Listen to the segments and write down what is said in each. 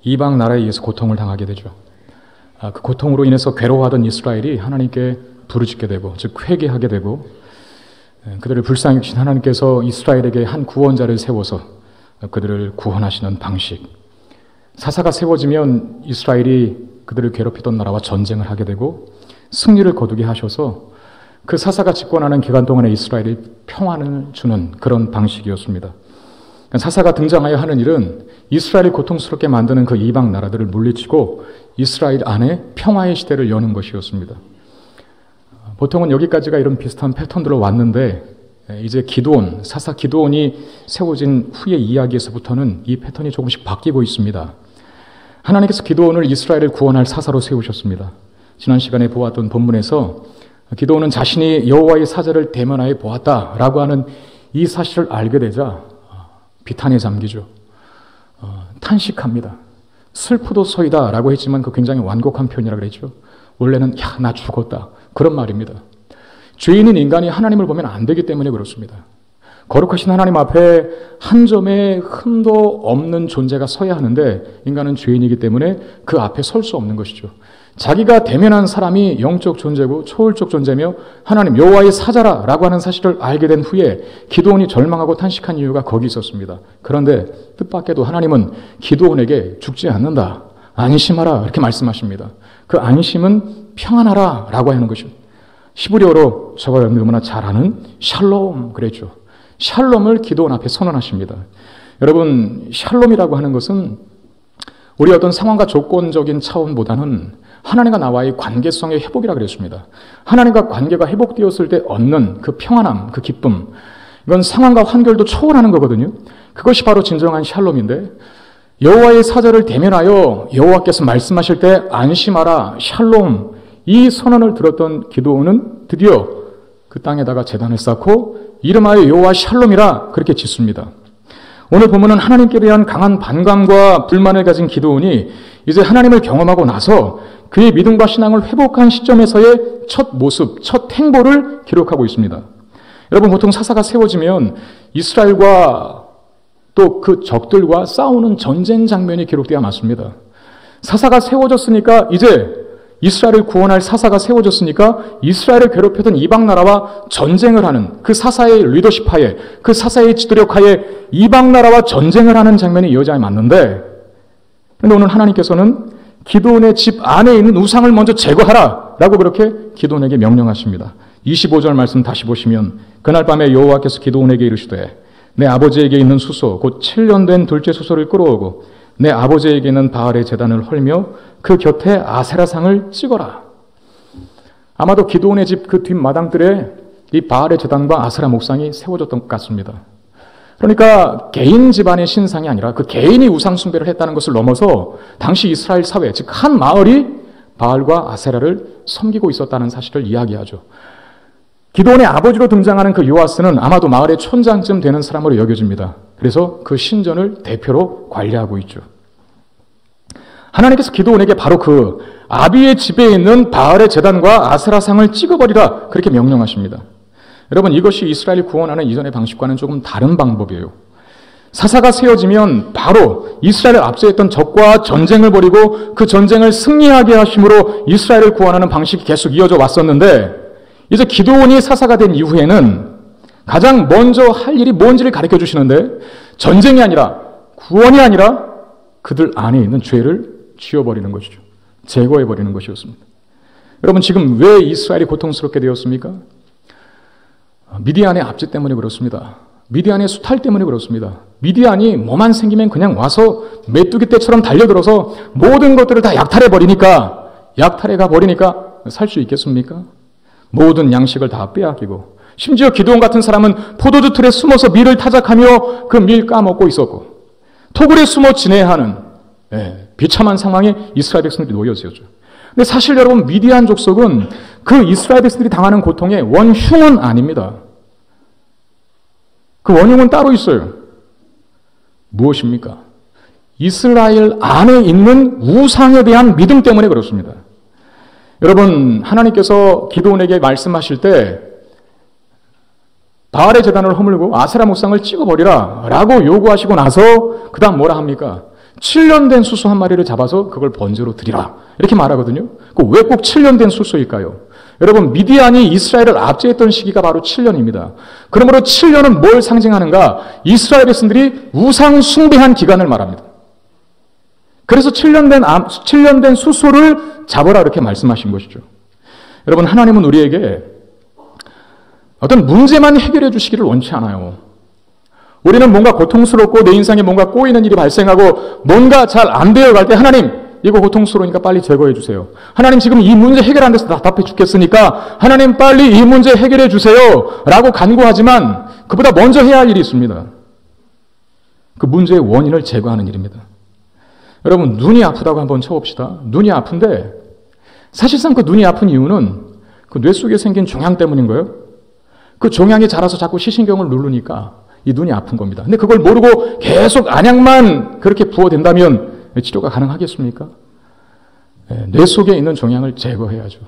이방 나라에 의해서 고통을 당하게 되죠. 그 고통으로 인해서 괴로워하던 이스라엘이 하나님께 부르짖게 되고, 즉 회개하게 되고, 그들을 불쌍히 여기신 하나님께서 이스라엘에게 한 구원자를 세워서 그들을 구원하시는 방식. 사사가 세워지면 이스라엘이 그들을 괴롭히던 나라와 전쟁을 하게 되고 승리를 거두게 하셔서 그 사사가 집권하는 기간 동안에 이스라엘이 평안을 주는 그런 방식이었습니다. 사사가 등장하여 하는 일은 이스라엘을 고통스럽게 만드는 그 이방 나라들을 물리치고 이스라엘 안에 평화의 시대를 여는 것이었습니다. 보통은 여기까지가 이런 비슷한 패턴들로 왔는데 이제 기드온, 사사 기드온이 세워진 후의 이야기에서부터는 이 패턴이 조금씩 바뀌고 있습니다. 하나님께서 기드온을 이스라엘을 구원할 사사로 세우셨습니다. 지난 시간에 보았던 본문에서 기드온은 자신이 여호와의 사자를 대면하여 보았다라고 하는 이 사실을 알게 되자 비탄에 잠기죠. 탄식합니다. 슬프도소이다라고 했지만 그 굉장히 완곡한 표현이라고 그랬죠. 원래는 야, 나 죽었다. 그런 말입니다. 죄인인 인간이 하나님을 보면 안 되기 때문에 그렇습니다. 거룩하신 하나님 앞에 한 점의 흠도 없는 존재가 서야 하는데 인간은 죄인이기 때문에 그 앞에 설 수 없는 것이죠. 자기가 대면한 사람이 영적 존재고 초월적 존재며 하나님 여호와의 사자라고 하는 사실을 알게 된 후에 기드온이 절망하고 탄식한 이유가 거기 있었습니다. 그런데 뜻밖에도 하나님은 기드온에게 죽지 않는다. 안심하라 이렇게 말씀하십니다. 그 안심은 평안하라 라고 하는 것이죠. 히브리어로 저가 너무나 잘 아는 샬롬 그랬죠. 샬롬을 기드온 앞에 선언하십니다. 여러분 샬롬이라고 하는 것은 우리 어떤 상황과 조건적인 차원보다는 하나님과 나와의 관계성의 회복이라 그랬습니다. 하나님과 관계가 회복되었을 때 얻는 그 평안함, 그 기쁨, 이건 상황과 환경도 초월하는 거거든요. 그것이 바로 진정한 샬롬인데 여호와의 사자를 대면하여 여호와께서 말씀하실 때 안심하라, 샬롬 이 선언을 들었던 기드온은 드디어 그 땅에다가 제단을 쌓고 이름하여 여호와 샬롬이라 그렇게 짓습니다. 오늘 보면은 하나님께 대한 강한 반감과 불만을 가진 기드온이 이제 하나님을 경험하고 나서 그의 믿음과 신앙을 회복한 시점에서의 첫 모습, 첫 행보를 기록하고 있습니다. 여러분 보통 사사가 세워지면 이스라엘과 또 그 적들과 싸우는 전쟁 장면이 기록되어야 맞습니다. 사사가 세워졌으니까 이제 이스라엘을 구원할 사사가 세워졌으니까 이스라엘을 괴롭히던 이방 나라와 전쟁을 하는 그 사사의 리더십 하에 그 사사의 지도력 하에 이방 나라와 전쟁을 하는 장면이 이어져야 맞는데 그런데 오늘 하나님께서는 기드온의 집 안에 있는 우상을 먼저 제거하라 라고 그렇게 기드온에게 명령하십니다. 25절 말씀 다시 보시면 그날 밤에 여호와께서 기드온에게 이르시되 내 아버지에게 있는 수소 곧 7년 된 둘째 수소를 끌어오고 내 아버지에게 있는 바알의 제단을 헐며 그 곁에 아세라상을 찍어라. 아마도 기드온의 집 그 뒷마당들에 이 바알의 제단과 아세라 목상이 세워졌던 것 같습니다. 그러니까 개인 집안의 신상이 아니라 그 개인이 우상 숭배를 했다는 것을 넘어서 당시 이스라엘 사회, 즉 한 마을이 바알과 아세라를 섬기고 있었다는 사실을 이야기하죠. 기드온의 아버지로 등장하는 그 요아스는 아마도 마을의 촌장쯤 되는 사람으로 여겨집니다. 그래서 그 신전을 대표로 관리하고 있죠. 하나님께서 기드온에게 바로 그 아비의 집에 있는 바알의 제단과 아세라상을 찍어버리라 그렇게 명령하십니다. 여러분 이것이 이스라엘을 구원하는 이전의 방식과는 조금 다른 방법이에요. 사사가 세워지면 바로 이스라엘을 압제했던 적과 전쟁을 벌이고 그 전쟁을 승리하게 하심으로 이스라엘을 구원하는 방식이 계속 이어져 왔었는데 이제 기드온이 사사가 된 이후에는 가장 먼저 할 일이 뭔지를 가르쳐 주시는데 전쟁이 아니라 구원이 아니라 그들 안에 있는 죄를 지워버리는 것이죠. 제거해버리는 것이었습니다. 여러분 지금 왜 이스라엘이 고통스럽게 되었습니까? 미디안의 압제 때문에 그렇습니다. 미디안의 수탈 때문에 그렇습니다. 미디안이 뭐만 생기면 그냥 와서 메뚜기 떼처럼 달려들어서 모든 것들을 다 약탈해버리니까 약탈해가 버리니까 살 수 있겠습니까? 모든 양식을 다 빼앗기고 심지어 기드온 같은 사람은 포도주 틀에 숨어서 밀을 타작하며 그 밀 까먹고 있었고 토굴에 숨어 지내야 하는 비참한 상황에 이스라엘 백성들이 놓여졌죠. 근데 사실 여러분 미디안 족속은 그 이스라엘 백성들이 당하는 고통의 원흉은 아닙니다. 그 원흉은 따로 있어요. 무엇입니까? 이스라엘 안에 있는 우상에 대한 믿음 때문에 그렇습니다. 여러분 하나님께서 기드온에게 말씀하실 때 바알의 제단을 허물고 아세라 목상을 찍어버리라 라고 요구하시고 나서 그 다음 뭐라 합니까? 7년 된 수소 한 마리를 잡아서 그걸 번제로 드리라. 이렇게 말하거든요. 왜 꼭 7년 된 수소일까요? 여러분, 미디안이 이스라엘을 압제했던 시기가 바로 7년입니다. 그러므로 7년은 뭘 상징하는가? 이스라엘 백성들이 우상 숭배한 기간을 말합니다. 그래서 7년 된 수소를 잡아라 이렇게 말씀하신 것이죠. 여러분, 하나님은 우리에게 어떤 문제만 해결해 주시기를 원치 않아요. 우리는 뭔가 고통스럽고 내 인생에 뭔가 꼬이는 일이 발생하고 뭔가 잘 안 되어갈 때 하나님, 이거 고통스러우니까 빨리 제거해 주세요. 하나님, 지금 이 문제 해결 안 돼서 답답해 죽겠으니까 하나님 빨리 이 문제 해결해 주세요 라고 간구하지만 그보다 먼저 해야 할 일이 있습니다. 그 문제의 원인을 제거하는 일입니다. 여러분, 눈이 아프다고 한번 쳐봅시다. 눈이 아픈데 사실상 그 눈이 아픈 이유는 그 뇌 속에 생긴 종양 때문인 거예요. 그 종양이 자라서 자꾸 시신경을 누르니까 이 눈이 아픈 겁니다. 근데 그걸 모르고 계속 안약만 그렇게 부어댄다면 치료가 가능하겠습니까? 뇌 속에 있는 종양을 제거해야죠.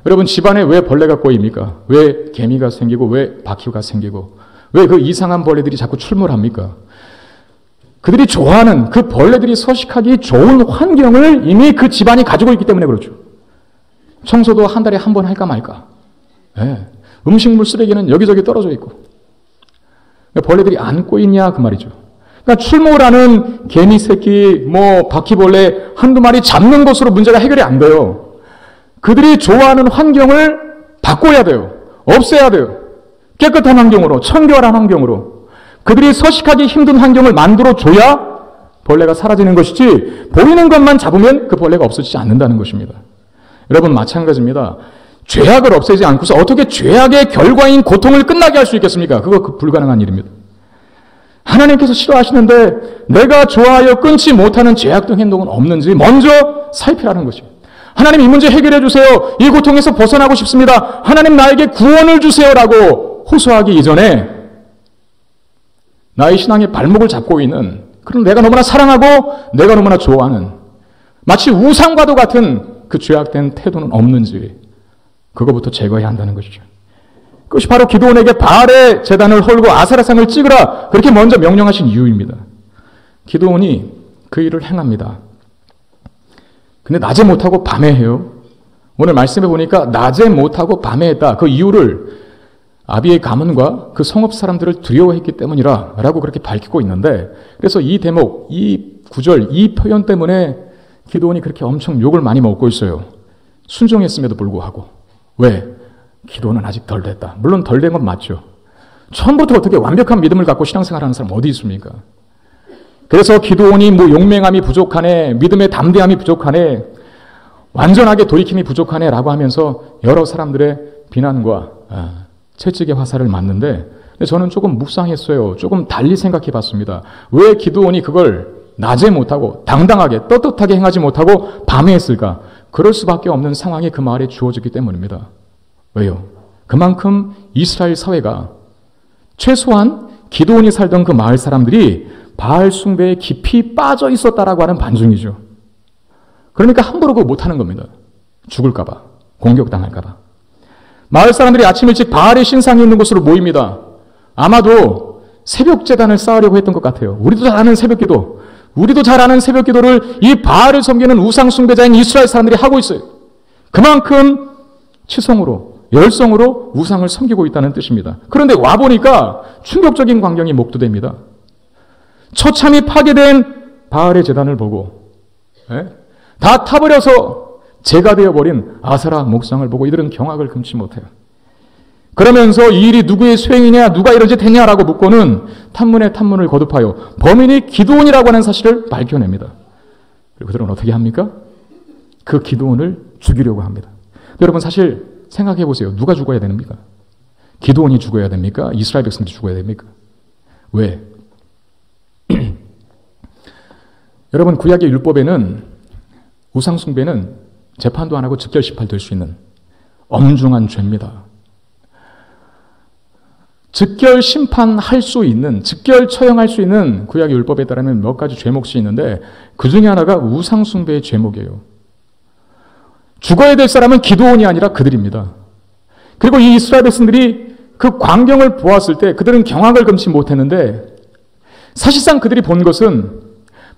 여러분, 집안에 왜 벌레가 꼬입니까? 왜 개미가 생기고 왜 바퀴가 생기고 왜 그 이상한 벌레들이 자꾸 출몰합니까? 그들이 좋아하는 그 벌레들이 서식하기 좋은 환경을 이미 그 집안이 가지고 있기 때문에 그렇죠. 청소도 한 달에 한 번 할까 말까. 음식물 쓰레기는 여기저기 떨어져 있고. 벌레들이 안 꼬이냐 그 말이죠. 그러니까 출몰하는 개미 새끼, 바퀴벌레 한두 마리 잡는 것으로 문제가 해결이 안 돼요. 그들이 좋아하는 환경을 바꿔야 돼요. 없애야 돼요. 깨끗한 환경으로, 청결한 환경으로. 그들이 서식하기 힘든 환경을 만들어줘야 벌레가 사라지는 것이지 보이는 것만 잡으면 그 벌레가 없어지지 않는다는 것입니다. 여러분, 마찬가지입니다. 죄악을 없애지 않고서 어떻게 죄악의 결과인 고통을 끝나게 할 수 있겠습니까? 그거 불가능한 일입니다. 하나님께서 싫어하시는데 내가 좋아하여 끊지 못하는 죄악 등 행동은 없는지 먼저 살피라는 것입니다. 하나님, 이 문제 해결해 주세요. 이 고통에서 벗어나고 싶습니다. 하나님, 나에게 구원을 주세요라고 호소하기 이전에 나의 신앙의 발목을 잡고 있는, 그런 내가 너무나 사랑하고 내가 너무나 좋아하는 마치 우상과도 같은 그 죄악된 태도는 없는지 그거부터 제거해야 한다는 것이죠. 그것이 바로 기드온에게 바알의 제단을 헐고 아세라상을 찍으라 그렇게 먼저 명령하신 이유입니다. 기드온이 그 일을 행합니다. 근데 낮에 못하고 밤에 해요. 오늘 말씀해 보니까 낮에 못하고 밤에 했다. 그 이유를 아비의 가문과 그 성읍 사람들을 두려워했기 때문이라 라고 그렇게 밝히고 있는데, 그래서 이 대목, 이 구절, 이 표현 때문에 기드온이 그렇게 엄청 욕을 많이 먹고 있어요. 순종했음에도 불구하고. 왜? 기도는 아직 덜 됐다. 물론 덜 된 건 맞죠. 처음부터 어떻게 완벽한 믿음을 갖고 신앙생활하는 사람 어디 있습니까? 그래서 기도원이 용맹함이 부족하네, 믿음의 담대함이 부족하네, 완전하게 돌이킴이 부족하네 라고 하면서 여러 사람들의 비난과 채찍의 화살을 맞는데, 저는 조금 묵상했어요. 조금 달리 생각해 봤습니다. 왜 기도원이 그걸 낮에 못하고 당당하게 떳떳하게 행하지 못하고 밤에 했을까? 그럴 수밖에 없는 상황이 그 마을에 주어졌기 때문입니다. 왜요? 그만큼 이스라엘 사회가 최소한 기드온이 살던 그 마을 사람들이 바알 숭배에 깊이 빠져 있었다라고 하는 반증이죠. 그러니까 함부로 그거 못하는 겁니다. 죽을까 봐, 공격당할까 봐. 마을 사람들이 아침 일찍 바알의 신상이 있는 곳으로 모입니다. 아마도 새벽 제단을 쌓으려고 했던 것 같아요. 우리도 잘 아는 새벽기도, 우리도 잘 아는 새벽기도를 이 바알을 섬기는 우상 숭배자인 이스라엘 사람들이 하고 있어요. 그만큼 치성으로, 열성으로 우상을 섬기고 있다는 뜻입니다. 그런데 와보니까 충격적인 광경이 목도됩니다. 처참히 파괴된 바알의 제단을 보고 다 타버려서 재가 되어버린 아세라 목상을 보고 이들은 경악을 금치 못해요. 그러면서 이 일이 누구의 수행이냐, 누가 이런 짓 했냐라고 묻고는 탐문에 탐문을 거듭하여 범인이 기드온이라고 하는 사실을 밝혀냅니다. 그리고 그들은 어떻게 합니까? 그 기드온을 죽이려고 합니다. 여러분, 사실 생각해 보세요. 누가 죽어야 됩니까? 기드온이 죽어야 됩니까? 이스라엘 백성들이 죽어야 됩니까? 왜? 여러분, 구약의 율법에는 우상 숭배는 재판도 안 하고 즉결 심판될 수 있는 엄중한 죄입니다. 즉결 심판할 수 있는, 즉결 처형할 수 있는 구약의 율법에 따르면 몇 가지 죄목이 있는데 그 중에 하나가 우상 숭배의 죄목이에요. 죽어야 될 사람은 기드온이 아니라 그들입니다. 그리고 이 이스라엘 백성들이 그 광경을 보았을 때 그들은 경악을 금치 못했는데, 사실상 그들이 본 것은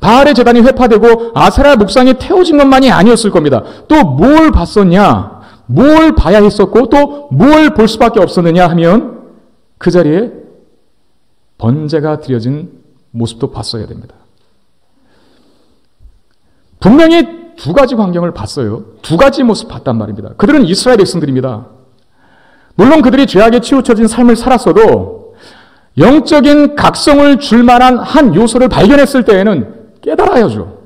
바알의 제단이 회파되고 아세라 목상이 태워진 것만이 아니었을 겁니다. 또 뭘 봤었냐? 뭘 봐야 했었고 또 뭘 볼 수밖에 없었느냐 하면 그 자리에 번제가 드려진 모습도 봤어야 됩니다. 분명히 두 가지 광경을 봤어요. 두 가지 모습 봤단 말입니다. 그들은 이스라엘 백성들입니다. 물론 그들이 죄악에 치우쳐진 삶을 살았어도 영적인 각성을 줄 만한 한 요소를 발견했을 때에는 깨달아야죠.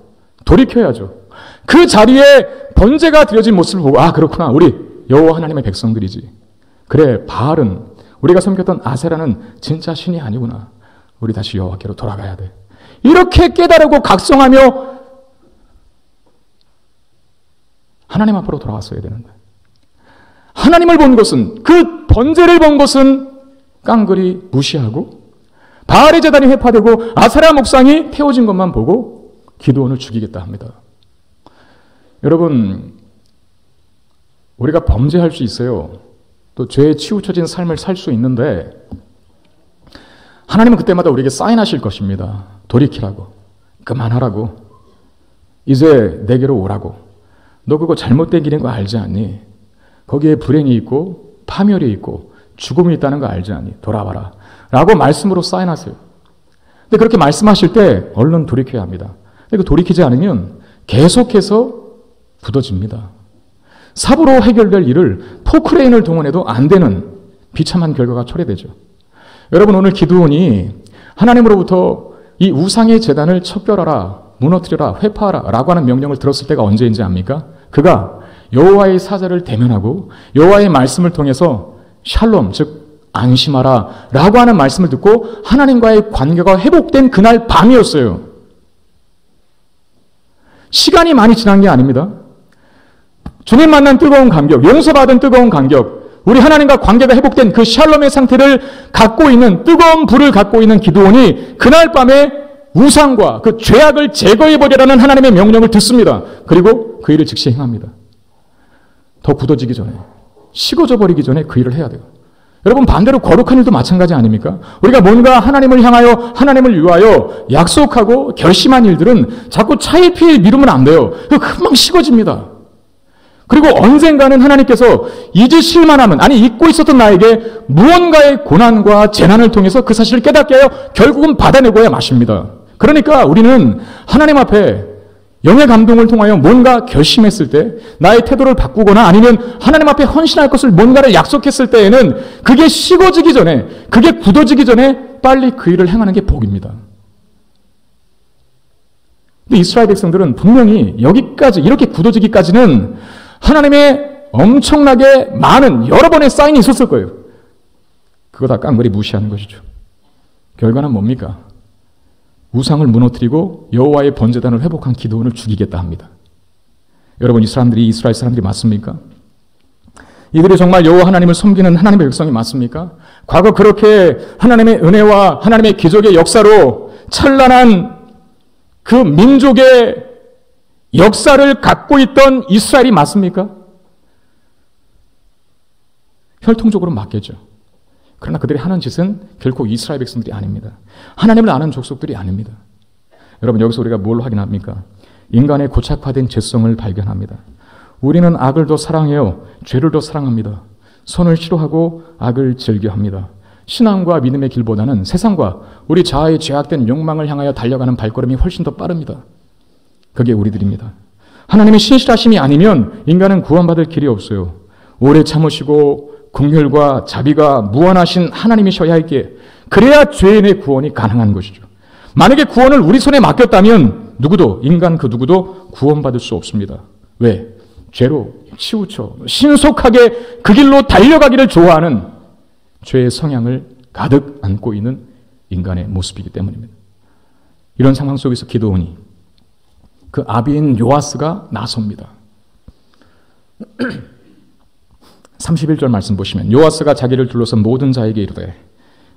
돌이켜야죠. 그 자리에 번제가 드려진 모습을 보고 아 그렇구나. 우리 여호와 하나님의 백성들이지. 그래 바알은 우리가 섬겼던 아세라는 진짜 신이 아니구나. 우리 다시 여호와께로 돌아가야 돼. 이렇게 깨달고 각성하며 하나님 앞으로 돌아왔어야 되는데 하나님을 본 것은 그 번제를 본 것은 깡그리 무시하고 바알의 제단이 회파되고 아세라 목상이 태워진 것만 보고 기드온을 죽이겠다 합니다. 여러분 우리가 범죄할 수 있어요. 또 죄에 치우쳐진 삶을 살 수 있는데 하나님은 그때마다 우리에게 사인하실 것입니다. 돌이키라고. 그만하라고. 이제 내게로 오라고. 너 그거 잘못된 길인 거 알지 않니? 거기에 불행이 있고 파멸이 있고 죽음이 있다는 거 알지 않니? 돌아와라. 라고 말씀으로 사인하세요. 근데 그렇게 말씀하실 때 얼른 돌이켜야 합니다. 근데 그 돌이키지 않으면 계속해서 굳어집니다. 삽으로 해결될 일을 포크레인을 동원해도 안 되는 비참한 결과가 초래되죠. 여러분 오늘 기드온이 하나님으로부터 이 우상의 제단을 척결하라, 무너뜨려라, 회파하라 라고 하는 명령을 들었을 때가 언제인지 압니까? 그가 여호와의 사자를 대면하고 여호와의 말씀을 통해서 샬롬, 즉 안심하라 라고 하는 말씀을 듣고 하나님과의 관계가 회복된 그날 밤이었어요. 시간이 많이 지난 게 아닙니다. 주님 만난 뜨거운 감격, 용서받은 뜨거운 감격, 우리 하나님과 관계가 회복된 그 샬롬의 상태를 갖고 있는 뜨거운 불을 갖고 있는 기드온이 그날 밤에 우상과 그 죄악을 제거해버리라는 하나님의 명령을 듣습니다. 그리고 그 일을 즉시 행합니다. 더 굳어지기 전에, 식어져 버리기 전에 그 일을 해야 돼요. 여러분 반대로 거룩한 일도 마찬가지 아닙니까? 우리가 뭔가 하나님을 향하여 하나님을 위하여 약속하고 결심한 일들은 자꾸 차일피일 미루면 안 돼요. 금방 식어집니다. 그리고 언젠가는 하나님께서 잊으실만 하면, 아니 잊고 있었던 나에게 무언가의 고난과 재난을 통해서 그 사실을 깨닫게 하여 결국은 받아내고야 마십니다. 그러니까 우리는 하나님 앞에 영의 감동을 통하여 뭔가 결심했을 때 나의 태도를 바꾸거나 아니면 하나님 앞에 헌신할 것을 뭔가를 약속했을 때에는 그게 식어지기 전에, 그게 굳어지기 전에 빨리 그 일을 행하는 게 복입니다. 근데 이스라엘 백성들은 분명히 여기까지, 이렇게 굳어지기까지는 하나님의 엄청나게 많은 여러 번의 사인이 있었을 거예요. 그거 다 깡그리 무시하는 것이죠. 결과는 뭡니까? 우상을 무너뜨리고 여호와의 번제단을 회복한 기드온을 죽이겠다 합니다. 여러분 이 사람들이 이스라엘 사람들이 맞습니까? 이들이 정말 여호와 하나님을 섬기는 하나님의 백성이 맞습니까? 과거 그렇게 하나님의 은혜와 하나님의 기적의 역사로 찬란한 그 민족의 역사를 갖고 있던 이스라엘이 맞습니까? 혈통적으로 맞겠죠. 그러나 그들이 하는 짓은 결코 이스라엘 백성들이 아닙니다. 하나님을 아는 족속들이 아닙니다. 여러분 여기서 우리가 뭘 확인합니까? 인간의 고착화된 죄성을 발견합니다. 우리는 악을 더 사랑해요. 죄를 더 사랑합니다. 선을 싫어하고 악을 즐겨합니다. 신앙과 믿음의 길보다는 세상과 우리 자아의 죄악된 욕망을 향하여 달려가는 발걸음이 훨씬 더 빠릅니다. 그게 우리들입니다. 하나님의 신실하심이 아니면 인간은 구원받을 길이 없어요. 오래 참으시고 긍휼과 자비가 무한하신 하나님이셔야 할게 그래야 죄인의 구원이 가능한 것이죠. 만약에 구원을 우리 손에 맡겼다면 누구도, 인간 그 누구도 구원받을 수 없습니다. 왜? 죄로 치우쳐 신속하게 그 길로 달려가기를 좋아하는 죄의 성향을 가득 안고 있는 인간의 모습이기 때문입니다. 이런 상황 속에서 기드온이 그 아비인 요아스가 나섭니다. 31절 말씀 보시면 요아스가 자기를 둘러선 모든 자에게 이르되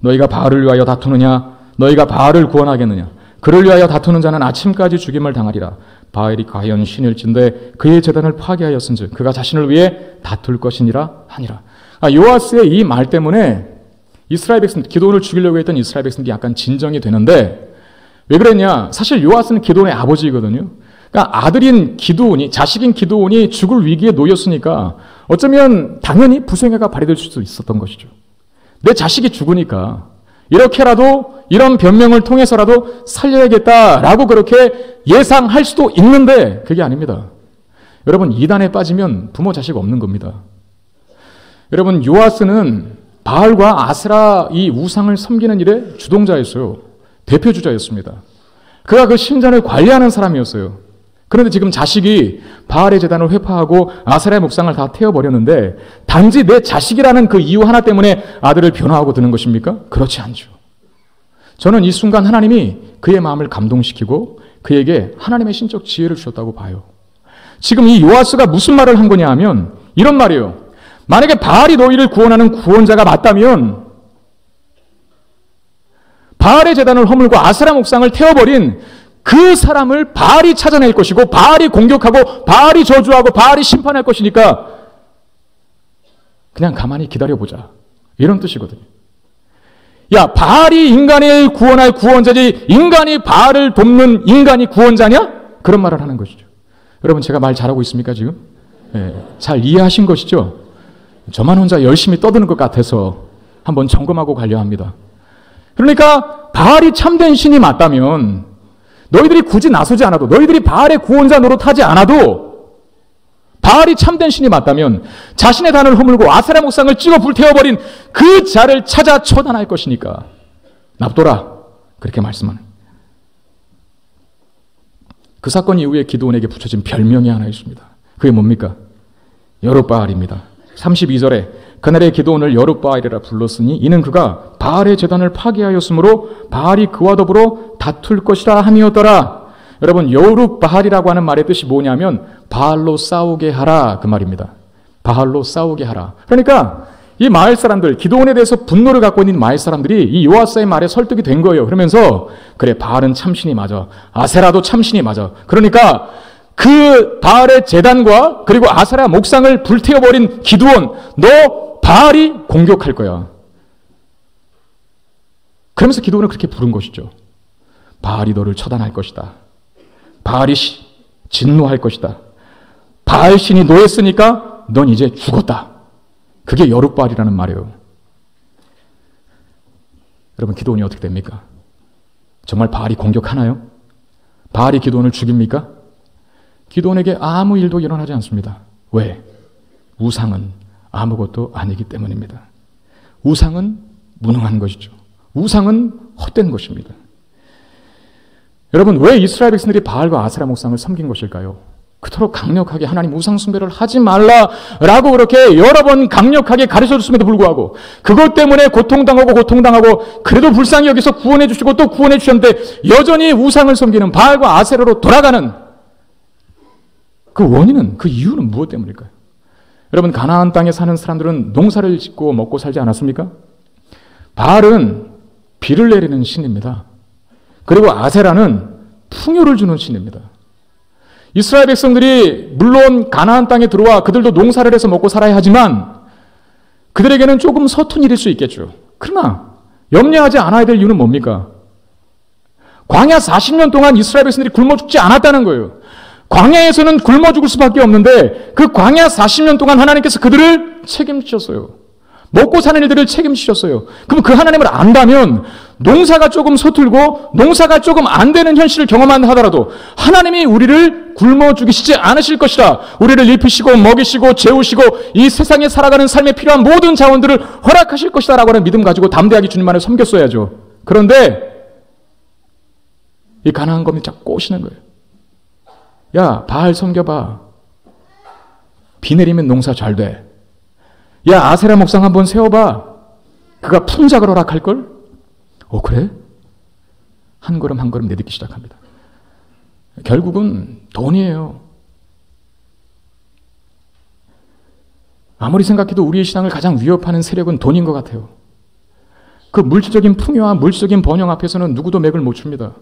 너희가 바알을 위하여 다투느냐 너희가 바알을 구원하겠느냐 그를 위하여 다투는 자는 아침까지 죽임을 당하리라. 바알이 과연 신일진데 그의 제단을 파괴하였은즉 그가 자신을 위해 다툴 것이니라 하니라. 요아스의 이 말 때문에 이스라엘 백성들, 기드온을 죽이려고 했던 이스라엘 백성들이 약간 진정이 되는데 왜 그랬냐? 사실 요아스는 기드온의 아버지거든요. 그러니까 아들인 기드온이, 자식인 기드온이 죽을 위기에 놓였으니까 어쩌면 당연히 불행해가 발휘될 수도 있었던 것이죠. 내 자식이 죽으니까 이렇게라도 이런 변명을 통해서라도 살려야겠다라고 그렇게 예상할 수도 있는데 그게 아닙니다. 여러분, 이단에 빠지면 부모 자식 없는 겁니다. 여러분, 요아스는 바알과 아세라 이 우상을 섬기는 일에 주동자였어요. 대표주자였습니다. 그가 그 신전을 관리하는 사람이었어요. 그런데 지금 자식이 바알의 제단을 회파하고 아세라의 묵상을 다 태워버렸는데 단지 내 자식이라는 그 이유 하나 때문에 아들을 변화하고 드는 것입니까? 그렇지 않죠. 저는 이 순간 하나님이 그의 마음을 감동시키고 그에게 하나님의 신적 지혜를 주셨다고 봐요. 지금 이 요아스가 무슨 말을 한 거냐 하면 이런 말이에요. 만약에 바알이 너희를 구원하는 구원자가 맞다면 바알의 제단을 허물고 아세라 묵상을 태워버린 그 사람을 바알이 찾아낼 것이고 바알이 공격하고 바알이 저주하고 바알이 심판할 것이니까 그냥 가만히 기다려보자. 이런 뜻이거든요. 야, 바알이 인간을 구원할 구원자지 인간이 바알을 돕는 인간이 구원자냐? 그런 말을 하는 것이죠. 여러분, 제가 말 잘하고 있습니까 지금? 네, 잘 이해하신 것이죠? 저만 혼자 열심히 떠드는 것 같아서 한번 점검하고 가려 합니다. 그러니까 바알이 참된 신이 맞다면 너희들이 굳이 나서지 않아도, 너희들이 바알의 구원자 노릇하지 않아도 바알이 참된 신이 맞다면 자신의 단을 허물고 아세라 묵상을 찍어 불태워버린 그 자를 찾아 처단할 것이니까 납둬라. 그렇게 말씀하는. 그 사건 이후에 기드온에게 붙여진 별명이 하나 있습니다. 그게 뭡니까? 여룻바알입니다. 32절에 그날의 기드온을 여룻바알이라 불렀으니 이는 그가 바알의 제단을 파괴하였으므로 바알이 그와 더불어 다툴 것이라 함이었더라. 여러분, 여룻바알이라고 하는 말의 뜻이 뭐냐면 바알로 싸우게 하라, 그 말입니다. 바알로 싸우게 하라. 그러니까 이 마을 사람들, 기드온에 대해서 분노를 갖고 있는 마을 사람들이 이 요아스의 말에 설득이 된 거예요. 그러면서 그래, 바알은 참신이 맞아. 아세라도 참신이 맞아. 그러니까 그 바알의 제단과 그리고 아세라 목상을 불태워버린 기드온, 너 바알이 공격할 거야. 그러면서 기드온을 그렇게 부른 것이죠. 바알이 너를 처단할 것이다. 바알이 진노할 것이다. 바알 신이 노했으니까 넌 이제 죽었다. 그게 여룻바알이라는 말이에요. 여러분, 기드온이 어떻게 됩니까? 정말 바알이 공격하나요? 바알이 기드온을 죽입니까? 기드온에게 아무 일도 일어나지 않습니다. 왜? 우상은 아무것도 아니기 때문입니다. 우상은 무능한 것이죠. 우상은 헛된 것입니다. 여러분, 왜 이스라엘 백성들이 바알과 아세라 목상을 섬긴 것일까요? 그토록 강력하게 하나님 우상 숭배를 하지 말라라고 그렇게 여러 번 강력하게 가르쳐줬음에도 불구하고 그것 때문에 고통당하고 그래도 불쌍히 여기서 구원해 주시고 또 구원해 주셨는데 여전히 우상을 섬기는 바알과 아세라로 돌아가는 그 원인은, 그 이유는 무엇 때문일까요? 여러분, 가나안 땅에 사는 사람들은 농사를 짓고 먹고 살지 않았습니까? 바알은 비를 내리는 신입니다. 그리고 아세라는 풍요를 주는 신입니다. 이스라엘 백성들이 물론 가나안 땅에 들어와 그들도 농사를 해서 먹고 살아야 하지만 그들에게는 조금 서툰 일일 수 있겠죠. 그러나 염려하지 않아야 될 이유는 뭡니까? 광야 40년 동안 이스라엘 백성들이 굶어 죽지 않았다는 거예요. 광야에서는 굶어 죽을 수밖에 없는데 그 광야 40년 동안 하나님께서 그들을 책임지셨어요. 먹고 사는 일들을 책임지셨어요. 그럼 그 하나님을 안다면 농사가 조금 서툴고 농사가 조금 안 되는 현실을 경험한다 하더라도 하나님이 우리를 굶어 죽이시지 않으실 것이다. 우리를 입히시고 먹이시고 재우시고 이 세상에 살아가는 삶에 필요한 모든 자원들을 허락하실 것이다 라고 하는 믿음 가지고 담대하게 주님만을 섬겼어야죠. 그런데 이 가나안 검이 자꾸 꼬시는 거예요. 야, 바알 섬겨봐. 비 내리면 농사 잘 돼. 야, 아세라 목상 한번 세워봐. 그가 풍작을 허락할걸? 그래? 한 걸음 한 걸음 내딛기 시작합니다. 결국은 돈이에요. 아무리 생각해도 우리의 신앙을 가장 위협하는 세력은 돈인 것 같아요. 그 물질적인 풍요와 물질적인 번영 앞에서는 누구도 맥을 못 춥니다.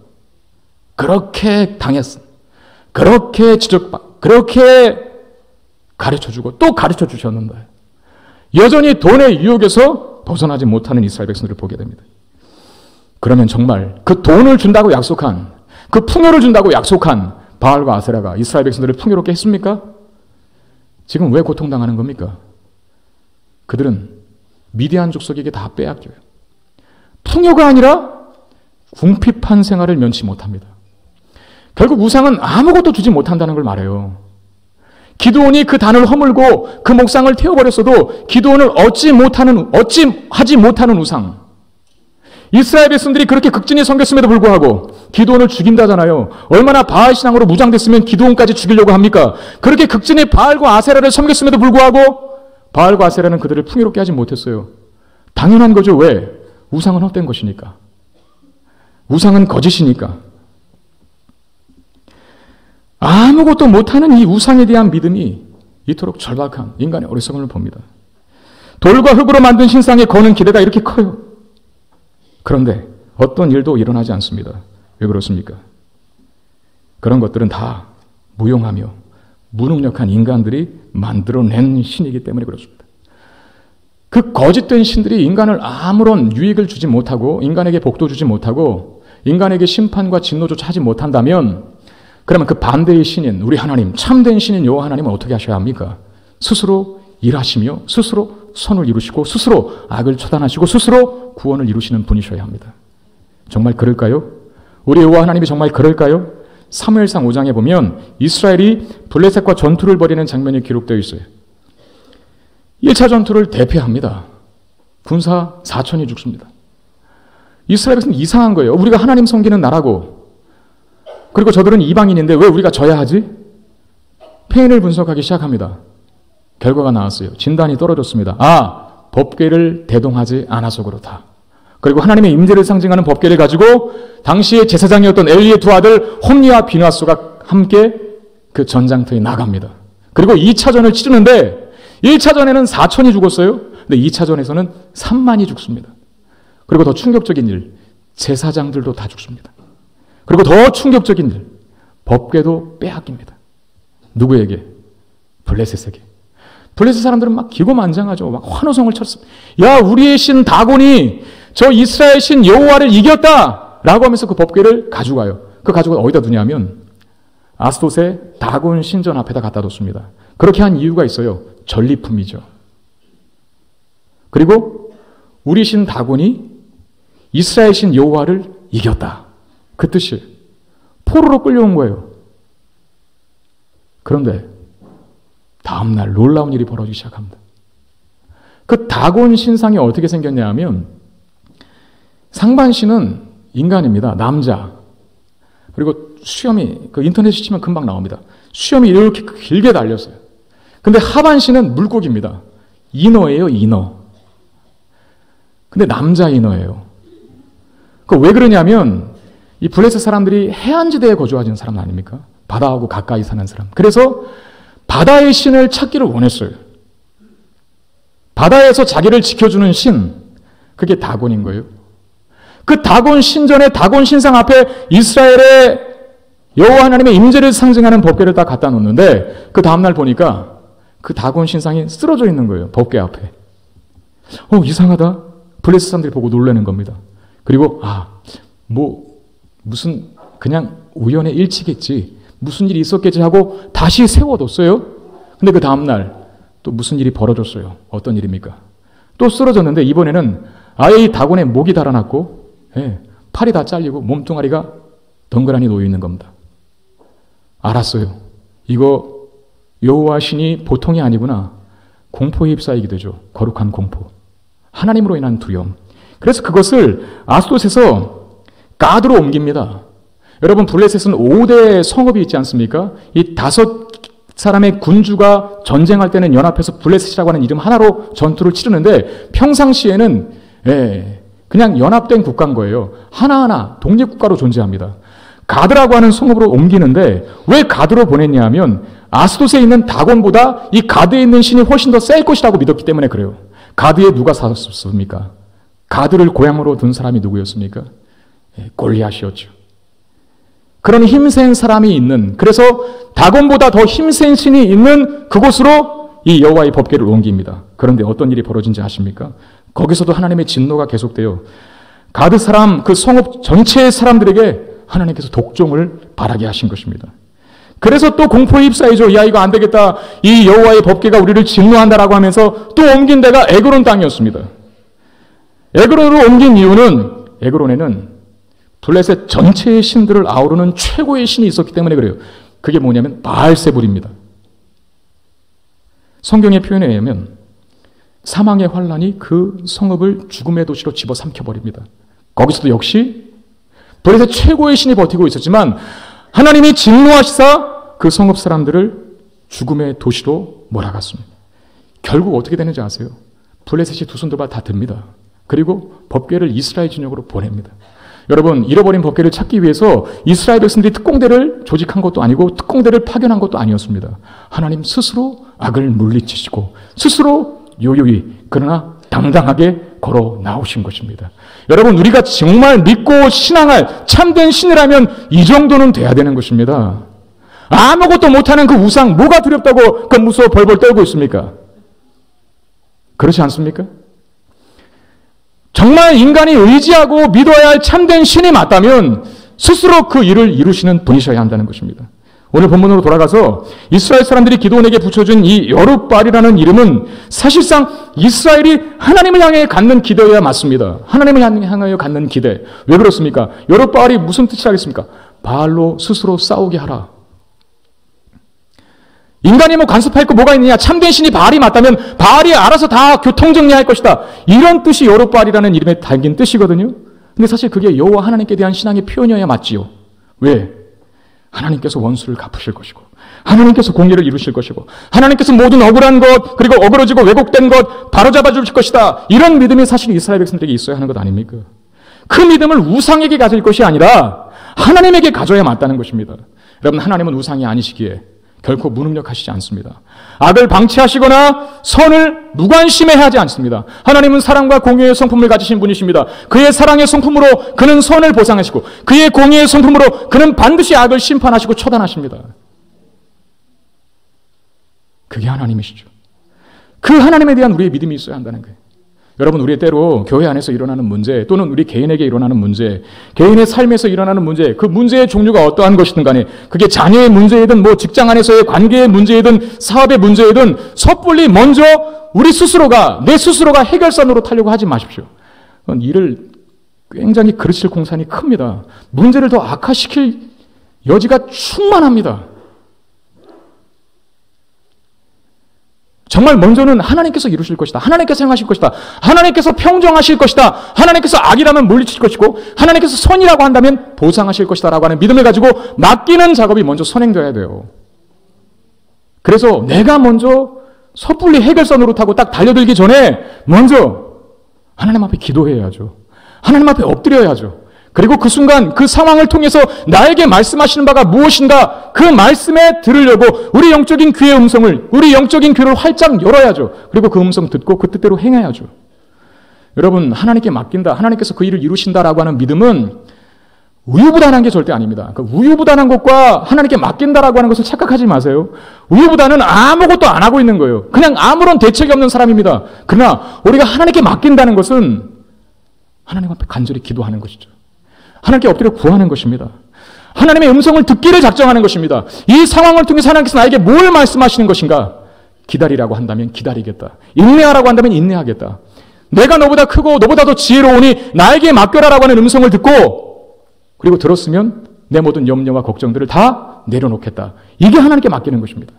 그렇게 당했어. 그렇게 그렇게 가르쳐주고 또 가르쳐 주셨는데 여전히 돈의 유혹에서 벗어나지 못하는 이스라엘 백성들을 보게 됩니다. 그러면 정말 그 돈을 준다고 약속한, 그 풍요를 준다고 약속한 바알과 아세라가 이스라엘 백성들을 풍요롭게 했습니까? 지금 왜 고통당하는 겁니까? 그들은 미디안 족속에게 다 빼앗겨요. 풍요가 아니라 궁핍한 생활을 면치 못합니다. 결국 우상은 아무것도 주지 못한다는 걸 말해요. 기드온이 그 단을 허물고 그 목상을 태워버렸어도 기드온을 얻지 하지 못하는 우상. 이스라엘 백성들이 그렇게 극진히 섬겼음에도 불구하고 기드온을 죽인다잖아요. 얼마나 바알 신앙으로 무장됐으면 기드온까지 죽이려고 합니까? 그렇게 극진히 바알과 아세라를 섬겼음에도 불구하고 바알과 아세라는 그들을 풍요롭게 하지 못했어요. 당연한 거죠. 왜? 우상은 헛된 것이니까. 우상은 거짓이니까. 아무것도 못하는 이 우상에 대한 믿음이 이토록 절박한 인간의 어리석음을 봅니다. 돌과 흙으로 만든 신상에 거는 기대가 이렇게 커요. 그런데 어떤 일도 일어나지 않습니다. 왜 그렇습니까? 그런 것들은 다 무용하며 무능력한 인간들이 만들어낸 신이기 때문에 그렇습니다. 그 거짓된 신들이 인간을 아무런 유익을 주지 못하고 인간에게 복도 주지 못하고 인간에게 심판과 진노조차 하지 못한다면 그러면 그 반대의 신인 우리 하나님, 참된 신인 여호와 하나님은 어떻게 하셔야 합니까? 스스로 일하시며 스스로 선을 이루시고 스스로 악을 처단하시고 스스로 구원을 이루시는 분이셔야 합니다. 정말 그럴까요? 우리 여호와 하나님이 정말 그럴까요? 사무엘상 5장에 보면 이스라엘이 블레셋과 전투를 벌이는 장면이 기록되어 있어요. 1차 전투를 대패합니다. 군사 4천이 죽습니다. 이스라엘은 이상한 거예요. 우리가 하나님 섬기는 나라고 그리고 저들은 이방인인데 왜 우리가 져야 하지? 패인을 분석하기 시작합니다. 결과가 나왔어요. 진단이 떨어졌습니다. 법궤를 대동하지 않아서 그렇다. 그리고 하나님의 임재를 상징하는 법궤를 가지고 당시의 제사장이었던 엘리의 두 아들 홈리와 비누아소가 함께 그 전장터에 나갑니다. 그리고 2차전을 치르는데 1차전에는 4천이 죽었어요. 근데 2차전에서는 3만이 죽습니다. 그리고 더 충격적인 일, 제사장들도 다 죽습니다. 그리고 더 충격적인 일, 법궤도 빼앗깁니다. 누구에게? 블레셋에게. 블레셋 사람들은 막 기고만장하죠. 막 환호성을 쳤습니다. 야, 우리의 신 다곤이 저 이스라엘 신 여호와를 이겼다! 라고 하면서 그 법궤를 가져가요. 그 가지고 어디다 두냐면 아스돗의 다곤 신전 앞에다 갖다 뒀습니다. 그렇게 한 이유가 있어요. 전리품이죠. 그리고 우리 신 다곤이 이스라엘 신 여호와를 이겼다. 그 뜻이 포로로 끌려온 거예요. 그런데 다음날 놀라운 일이 벌어지기 시작합니다. 그 다곤 신상이 어떻게 생겼냐 하면 상반신은 인간입니다. 남자. 그리고 수염이 그 인터넷에 치면 금방 나옵니다. 수염이 이렇게 길게 달렸어요. 근데 하반신은 물고기입니다. 인어예요, 인어. 근데 남자 인어예요. 그 왜 그러냐면 이 블레셋 사람들이 해안지대에 거주하는 사람 아닙니까? 바다하고 가까이 사는 사람. 그래서 바다의 신을 찾기를 원했어요. 바다에서 자기를 지켜주는 신, 그게 다곤인 거예요. 그 다곤 신전의 다곤 신상 앞에 이스라엘의 여호와 하나님의 임재를 상징하는 법궤를 딱 갖다 놓는데 그 다음날 보니까 그 다곤 신상이 쓰러져 있는 거예요. 법궤 앞에. 이상하다. 블레셋 사람들이 보고 놀라는 겁니다. 그리고 무슨 그냥 우연의 일치겠지. 무슨 일이 있었겠지 하고 다시 세워뒀어요. 근데 그 다음날 또 무슨 일이 벌어졌어요. 어떤 일입니까? 또 쓰러졌는데 이번에는 아예 이 다곤의 목이 달아났고 팔이 다 잘리고 몸뚱아리가 덩그러니 놓여있는 겁니다. 알았어요. 이거 여호와 신이 보통이 아니구나. 공포에 휩싸이게 되죠. 거룩한 공포. 하나님으로 인한 두려움. 그래서 그것을 아스돗에서 가드로 옮깁니다. 여러분 블레셋은 5대 성읍이 있지 않습니까? 이 5사람의 군주가 전쟁할 때는 연합해서 블레셋이라고 하는 이름 하나로 전투를 치르는데 평상시에는 그냥 연합된 국가인 거예요. 하나하나 독립국가로 존재합니다. 가드라고 하는 성읍으로 옮기는데 왜 가드로 보냈냐 하면 아스돗에 있는 다곤보다 이 가드에 있는 신이 훨씬 더 셀 것이라고 믿었기 때문에 그래요. 가드에 누가 살았습니까? 가드를 고향으로 둔 사람이 누구였습니까? 골리앗이었죠. 그런 힘센 사람이 있는, 그래서 다곤보다 더 힘센 신이 있는 그곳으로 이 여호와의 법궤를 옮깁니다. 그런데 어떤 일이 벌어진지 아십니까? 거기서도 하나님의 진노가 계속돼요. 가드 사람, 그 성읍 전체의 사람들에게 하나님께서 독종을 바라게 하신 것입니다. 그래서 또 공포에 휩싸이죠. 야, 이거 안 되겠다. 이 여호와의 법궤가 우리를 진노한다라고 하면서 또 옮긴 데가 에그론 땅이었습니다. 에그론으로 옮긴 이유는 에그론에는 블레셋 전체의 신들을 아우르는 최고의 신이 있었기 때문에 그래요. 그게 뭐냐면 바알세불입니다. 성경의 표현에 의하면 사망의 환란이 그 성읍을 죽음의 도시로 집어삼켜버립니다. 거기서도 역시 블레셋 최고의 신이 버티고 있었지만 하나님이 진노하시사 그 성읍 사람들을 죽음의 도시로 몰아갔습니다. 결국 어떻게 되는지 아세요? 블레셋이 두 손 두 발 다 듭니다. 그리고 법궤를 이스라엘 진영으로 보냅니다. 여러분, 잃어버린 법궤를 찾기 위해서 이스라엘 백성들이 특공대를 조직한 것도 아니고 특공대를 파견한 것도 아니었습니다. 하나님 스스로 악을 물리치시고 스스로 요요히 그러나 당당하게 걸어 나오신 것입니다. 여러분, 우리가 정말 믿고 신앙할 참된 신이라면 이 정도는 돼야 되는 것입니다. 아무것도 못하는 그 우상, 뭐가 두렵다고 그 무서워 벌벌 떨고 있습니까? 그렇지 않습니까? 정말 인간이 의지하고 믿어야 할 참된 신이 맞다면 스스로 그 일을 이루시는 분이셔야 한다는 것입니다. 오늘 본문으로 돌아가서 이스라엘 사람들이 기드온에게 붙여준 이 여룻바알이라는 이름은 사실상 이스라엘이 하나님을 향해 갖는 기대여야 맞습니다. 하나님을 향하여 갖는 기대. 왜 그렇습니까? 여룻바알이 무슨 뜻이라겠습니까? 바알로 스스로 싸우게 하라. 인간이 뭐 간섭할 거 뭐가 있느냐? 참된 신이 바알이 맞다면 바알이 알아서 다 교통정리할 것이다. 이런 뜻이 여룻바알이라는 이름에 담긴 뜻이거든요. 근데 사실 그게 여호와 하나님께 대한 신앙의 표현이어야 맞지요. 왜? 하나님께서 원수를 갚으실 것이고 하나님께서 공의를 이루실 것이고 하나님께서 모든 억울한 것 그리고 어그러지고 왜곡된 것 바로잡아 주실 것이다. 이런 믿음이 사실 이스라엘 백성들에게 있어야 하는 것 아닙니까? 그 믿음을 우상에게 가질 것이 아니라 하나님에게 가져야 맞다는 것입니다. 여러분, 하나님은 우상이 아니시기에 결코 무능력하시지 않습니다. 악을 방치하시거나 선을 무관심해하지 않습니다. 하나님은 사랑과 공의의 성품을 가지신 분이십니다. 그의 사랑의 성품으로 그는 선을 보상하시고 그의 공의의 성품으로 그는 반드시 악을 심판하시고 처단하십니다. 그게 하나님이시죠. 그 하나님에 대한 우리의 믿음이 있어야 한다는 거예요. 여러분, 우리의 때로 교회 안에서 일어나는 문제 또는 우리 개인에게 일어나는 문제, 개인의 삶에서 일어나는 문제, 그 문제의 종류가 어떠한 것이든 간에 그게 자녀의 문제이든 뭐 직장 안에서의 관계의 문제이든 사업의 문제이든 섣불리 먼저 우리 스스로가 내 스스로가 해결선으로 타려고 하지 마십시오. 그건 일을 굉장히 그르칠 공산이 큽니다. 문제를 더 악화시킬 여지가 충만합니다. 정말 먼저는 하나님께서 이루실 것이다. 하나님께서 행하실 것이다. 하나님께서 평정하실 것이다. 하나님께서 악이라면 물리칠 것이고 하나님께서 선이라고 한다면 보상하실 것이다 라고 하는 믿음을 가지고 맡기는 작업이 먼저 선행되어야 돼요. 그래서 내가 먼저 섣불리 해결선으로 타고 딱 달려들기 전에 먼저 하나님 앞에 기도해야죠. 하나님 앞에 엎드려야죠. 그리고 그 순간 그 상황을 통해서 나에게 말씀하시는 바가 무엇인가 그 말씀에 들으려고 우리 영적인 귀의 음성을 우리 영적인 귀를 활짝 열어야죠. 그리고 그 음성 듣고 그 뜻대로 행해야죠. 여러분, 하나님께 맡긴다. 하나님께서 그 일을 이루신다라고 하는 믿음은 우유부단한 게 절대 아닙니다. 그 우유부단한 것과 하나님께 맡긴다라고 하는 것을 착각하지 마세요. 우유부단은 아무것도 안 하고 있는 거예요. 그냥 아무런 대책이 없는 사람입니다. 그러나 우리가 하나님께 맡긴다는 것은 하나님 앞에 간절히 기도하는 것이죠. 하나님께 엎드려 구하는 것입니다. 하나님의 음성을 듣기를 작정하는 것입니다. 이 상황을 통해서 하나님께서 나에게 뭘 말씀하시는 것인가? 기다리라고 한다면 기다리겠다. 인내하라고 한다면 인내하겠다. 내가 너보다 크고 너보다 더 지혜로우니 나에게 맡겨라라고 하는 음성을 듣고 그리고 들었으면 내 모든 염려와 걱정들을 다 내려놓겠다. 이게 하나님께 맡기는 것입니다.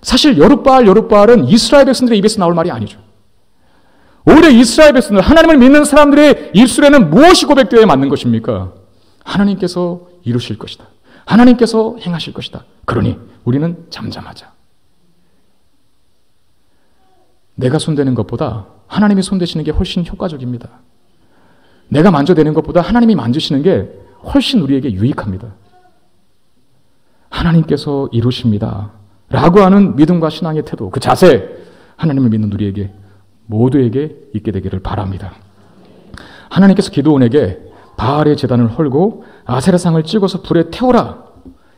사실 여룻바알은 이스라엘 백성들의 입에서 나올 말이 아니죠. 오히려 이스라엘 백성들, 하나님을 믿는 사람들의 입술에는 무엇이 고백되어야 맞는 것입니까? 하나님께서 이루실 것이다. 하나님께서 행하실 것이다. 그러니 우리는 잠잠하자. 내가 손대는 것보다 하나님이 손대시는 게 훨씬 효과적입니다. 내가 만져대는 것보다 하나님이 만지시는 게 훨씬 우리에게 유익합니다. 하나님께서 이루십니다. 라고 하는 믿음과 신앙의 태도, 그 자세, 하나님을 믿는 우리에게 모두에게 있게 되기를 바랍니다. 하나님께서 기드온에게 바알의 제단을 헐고 아세라상을 찍어서 불에 태우라.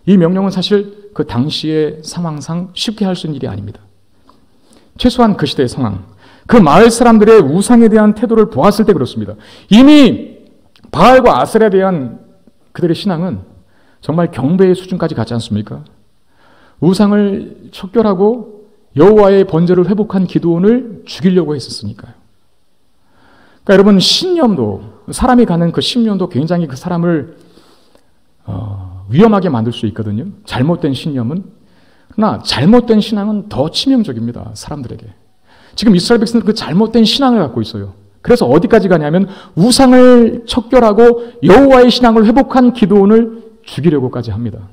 이 명령은 사실 그 당시의 상황상 쉽게 할 수 있는 일이 아닙니다. 최소한 그 시대의 상황, 그 마을 사람들의 우상에 대한 태도를 보았을 때 그렇습니다. 이미 바알과 아셀에 대한 그들의 신앙은 정말 경배의 수준까지 갔지 않습니까? 우상을 척결하고 여호와의 번제를 회복한 기드온을 죽이려고 했었으니까요. 그러니까 여러분, 신념도, 사람이 가는 그 신념도 굉장히 그 사람을 위험하게 만들 수 있거든요. 잘못된 신념은. 그러나 잘못된 신앙은 더 치명적입니다. 사람들에게. 지금 이스라엘 백성들은 그 잘못된 신앙을 갖고 있어요. 그래서 어디까지 가냐면 우상을 척결하고 여호와의 신앙을 회복한 기드온을 죽이려고까지 합니다.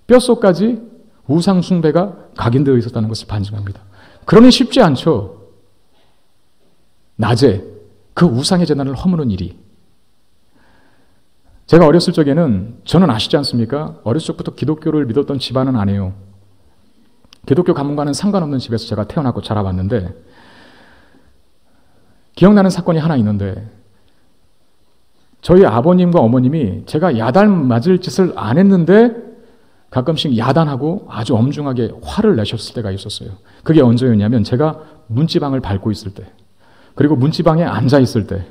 뼛속까지 우상 숭배가 각인되어 있었다는 것을 반증합니다. 그러니 쉽지 않죠. 낮에 그 우상의 재단을 허무는 일이. 제가 어렸을 적에는, 저는 아시지 않습니까? 어렸을 적부터 기독교를 믿었던 집안은 아니에요. 기독교 가문과는 상관없는 집에서 제가 태어났고 자라왔는데, 기억나는 사건이 하나 있는데, 저희 아버님과 어머님이 제가 야단 맞을 짓을 안 했는데 가끔씩 야단하고 아주 엄중하게 화를 내셨을 때가 있었어요. 그게 언제였냐면 제가 문지방을 밟고 있을 때, 그리고 문지방에 앉아 있을 때.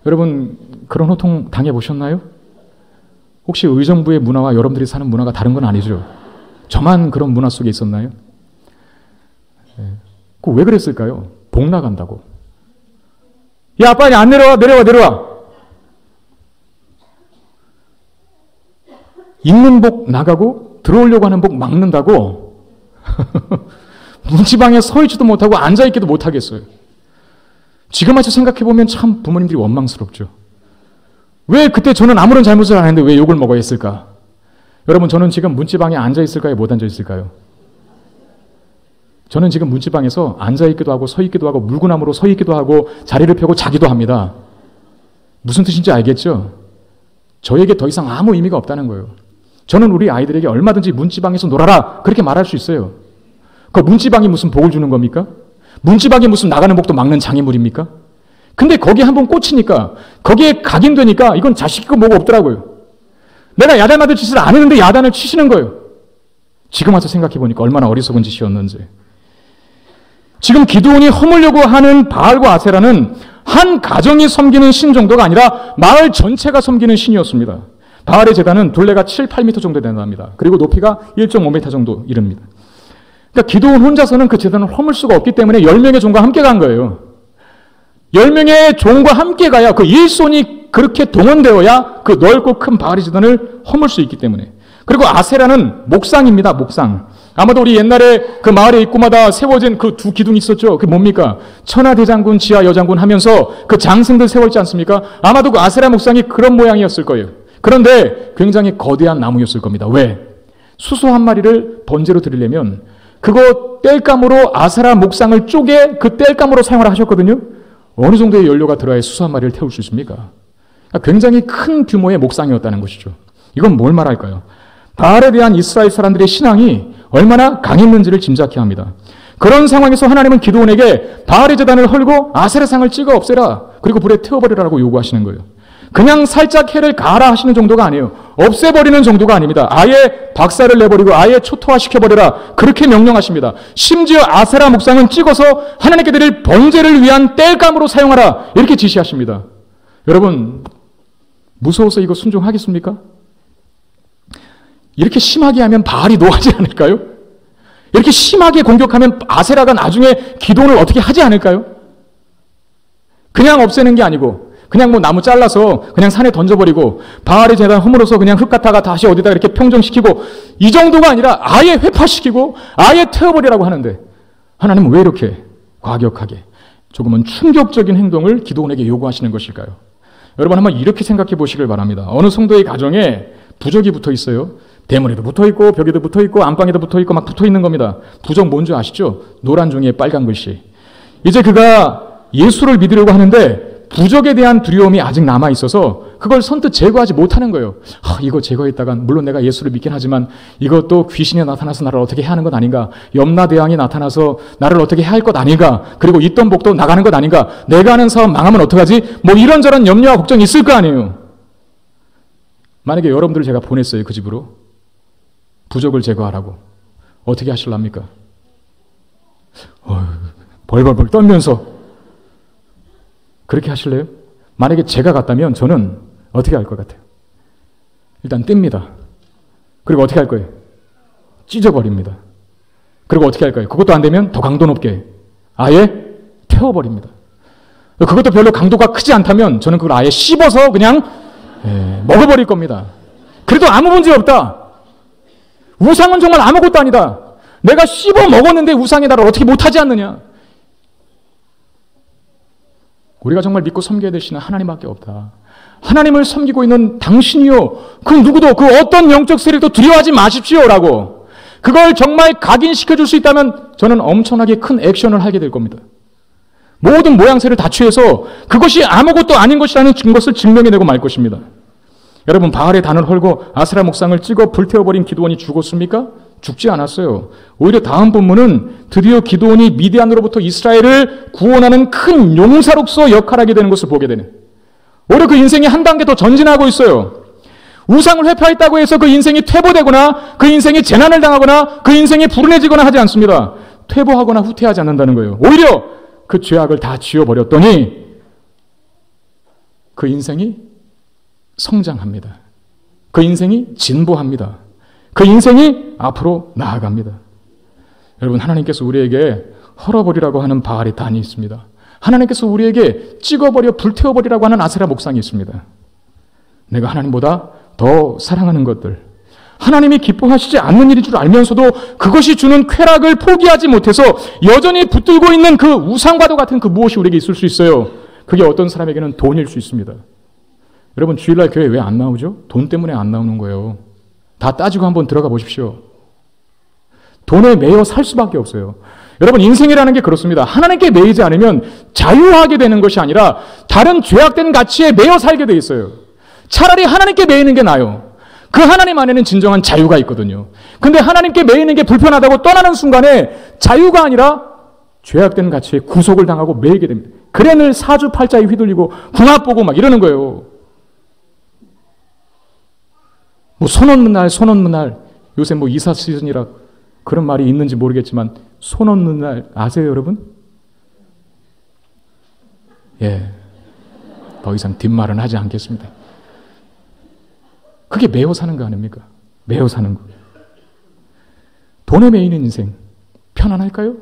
여러분, 그런 호통 당해보셨나요? 혹시 의정부의 문화와 여러분들이 사는 문화가 다른 건 아니죠? 저만 그런 문화 속에 있었나요? 그 왜 그랬을까요? 복 나간다고. 야, 빨리 안 내려와, 내려와. 있는 복 나가고 들어오려고 하는 복 막는다고 문지방에 서 있지도 못하고 앉아있기도 못하겠어요. 지금 와서 생각해보면 참 부모님들이 원망스럽죠. 왜 그때 저는 아무런 잘못을 안 했는데 왜 욕을 먹어야 했을까? 여러분, 저는 지금 문지방에 앉아있을까요? 못 앉아있을까요? 저는 지금 문지방에서 앉아있기도 하고 서있기도 하고 물구나무로 서있기도 하고 자리를 펴고 자기도 합니다. 무슨 뜻인지 알겠죠? 저에게 더 이상 아무 의미가 없다는 거예요. 저는 우리 아이들에게 얼마든지 문지방에서 놀아라 그렇게 말할 수 있어요. 그 문지방이 무슨 복을 주는 겁니까? 문지방이 무슨 나가는 복도 막는 장애물입니까? 근데 거기에 한번 꽂히니까, 거기에 각인되니까 이건 자식이고 뭐가 없더라고요. 내가 야단 맞을 짓을 안 했는데 야단을 치시는 거예요. 지금 와서 생각해보니까 얼마나 어리석은 짓이었는지. 지금 기드온이 허물려고 하는 바알과 아세라는 한 가정이 섬기는 신 정도가 아니라 마을 전체가 섬기는 신이었습니다. 바알의 제단은 둘레가 7, 8m 정도 된답니다. 그리고 높이가 1.5m 정도 이릅니다. 그러니까 기드온 혼자서는 그 제단을 허물 수가 없기 때문에 10명의 종과 함께 간 거예요. 10명의 종과 함께 가야, 그 일손이 그렇게 동원되어야 그 넓고 큰 바알의 제단을 허물 수 있기 때문에. 그리고 아세라는 목상입니다. 목상. 아마도 우리 옛날에 그 마을의 입구마다 세워진 그 두 기둥이 있었죠. 그게 뭡니까? 천하대장군, 지하여장군 하면서 그 장승들 세워있지 않습니까? 아마도 그 아세라 목상이 그런 모양이었을 거예요. 그런데 굉장히 거대한 나무였을 겁니다. 왜? 수소 한 마리를 번제로 드리려면 그거 땔감으로 아세라 목상을 쪼개 그 땔감으로 사용을 하셨거든요. 어느 정도의 연료가 들어야 수소 한 마리를 태울 수 있습니까? 굉장히 큰 규모의 목상이었다는 것이죠. 이건 뭘 말할까요? 바알에 대한 이스라엘 사람들의 신앙이 얼마나 강했는지를 짐작해야 합니다. 그런 상황에서 하나님은 기드온에게 바알의 제단을 헐고 아세라상을 찍어 없애라, 그리고 불에 태워버리라고 요구하시는 거예요. 그냥 살짝 해를 가라 하시는 정도가 아니에요. 없애버리는 정도가 아닙니다. 아예 박살을 내버리고 아예 초토화시켜버려라, 그렇게 명령하십니다. 심지어 아세라 목상은 찍어서 하나님께 드릴 번제를 위한 땔감으로 사용하라, 이렇게 지시하십니다. 여러분, 무서워서 이거 순종하겠습니까? 이렇게 심하게 하면 바알이 노하지 않을까요? 이렇게 심하게 공격하면 아세라가 나중에 기도를 어떻게 하지 않을까요? 그냥 없애는 게 아니고 그냥 뭐 나무 잘라서 그냥 산에 던져버리고 바알의 제단 허물어서 그냥 흙 갖다가 다시 어디다 이렇게 평정시키고 이 정도가 아니라 아예 회파시키고 아예 태워버리라고 하는데 하나님은 왜 이렇게 과격하게 조금은 충격적인 행동을 기드온에게 요구하시는 것일까요? 여러분, 한번 이렇게 생각해 보시길 바랍니다. 어느 성도의 가정에 부적이 붙어 있어요. 대문에도 붙어 있고 벽에도 붙어 있고 안방에도 붙어 있고 막 붙어 있는 겁니다. 부적 뭔지 아시죠? 노란 종이에 빨간 글씨. 이제 그가 예수를 믿으려고 하는데 부적에 대한 두려움이 아직 남아 있어서 그걸 선뜻 제거하지 못하는 거예요. 이거 제거했다가 물론 내가 예수를 믿긴 하지만 이것도 귀신이 나타나서 나를 어떻게 해야 하는 것 아닌가? 염라대왕이 나타나서 나를 어떻게 해야 할 것 아닌가? 그리고 있던 복도 나가는 것 아닌가? 내가 하는 사업 망하면 어떡하지? 뭐 이런저런 염려와 걱정이 있을 거 아니에요. 만약에 여러분들을 제가 보냈어요, 그 집으로. 부적을 제거하라고. 어떻게 하실랍니까? 벌벌벌 떨면서 그렇게 하실래요? 만약에 제가 갔다면 저는 어떻게 할 것 같아요? 일단 띱니다. 그리고 어떻게 할 거예요? 찢어버립니다. 그리고 어떻게 할 거예요? 그것도 안 되면 더 강도 높게 아예 태워버립니다. 그것도 별로 강도가 크지 않다면 저는 그걸 아예 씹어서 그냥 먹어버릴 겁니다. 그래도 아무 문제 없다. 우상은 정말 아무것도 아니다. 내가 씹어 먹었는데 우상의 나라를 어떻게 못하지 않느냐. 우리가 정말 믿고 섬겨야 될 신은 하나님밖에 없다. 하나님을 섬기고 있는 당신이요, 그 누구도, 그 어떤 영적 세력도 두려워하지 마십시오라고, 그걸 정말 각인시켜 줄 수 있다면 저는 엄청나게 큰 액션을 하게 될 겁니다. 모든 모양새를 다 취해서 그것이 아무것도 아닌 것이라는 것을 증명해내고 말 것입니다. 여러분, 바알의 단을 헐고 아세라 목상을 찍어 불태워버린 기드온이 죽었습니까? 죽지 않았어요. 오히려 다음 본문은 드디어 기드온이 미디안으로부터 이스라엘을 구원하는 큰 용사로서 역할하게 되는 것을 보게 되는, 오히려 그 인생이 한 단계 더 전진하고 있어요. 우상을 회파했다고 해서 그 인생이 퇴보되거나 그 인생이 재난을 당하거나 그 인생이 불운해지거나 하지 않습니다. 퇴보하거나 후퇴하지 않는다는 거예요. 오히려 그 죄악을 다 지워버렸더니 그 인생이 성장합니다. 그 인생이 진보합니다. 그 인생이 앞으로 나아갑니다. 여러분, 하나님께서 우리에게 헐어버리라고 하는 바알의 단이 있습니다. 하나님께서 우리에게 찍어버려 불태워버리라고 하는 아세라 목상이 있습니다. 내가 하나님보다 더 사랑하는 것들, 하나님이 기뻐하시지 않는 일인 줄 알면서도 그것이 주는 쾌락을 포기하지 못해서 여전히 붙들고 있는 그 우상과도 같은 그 무엇이 우리에게 있을 수 있어요. 그게 어떤 사람에게는 돈일 수 있습니다. 여러분, 주일날 교회 왜 안 나오죠? 돈 때문에 안 나오는 거예요. 다 따지고 한번 들어가 보십시오. 돈에 매여 살 수밖에 없어요. 여러분, 인생이라는 게 그렇습니다. 하나님께 매이지 않으면 자유하게 되는 것이 아니라 다른 죄악된 가치에 매여 살게 돼 있어요. 차라리 하나님께 매이는 게 나아요. 그 하나님 안에는 진정한 자유가 있거든요. 근데 하나님께 매이는 게 불편하다고 떠나는 순간에 자유가 아니라 죄악된 가치에 구속을 당하고 매이게 됩니다. 그래 늘 사주팔자에 휘둘리고 궁합 보고 막 이러는 거예요. 뭐 손 없는 날, 요새 뭐 이사 시즌이라 그런 말이 있는지 모르겠지만 손 없는 날 아세요, 여러분? 예, 더 이상 뒷말은 하지 않겠습니다. 그게 매여 사는 거 아닙니까? 매여 사는 거. 돈에 매이는 인생, 편안할까요?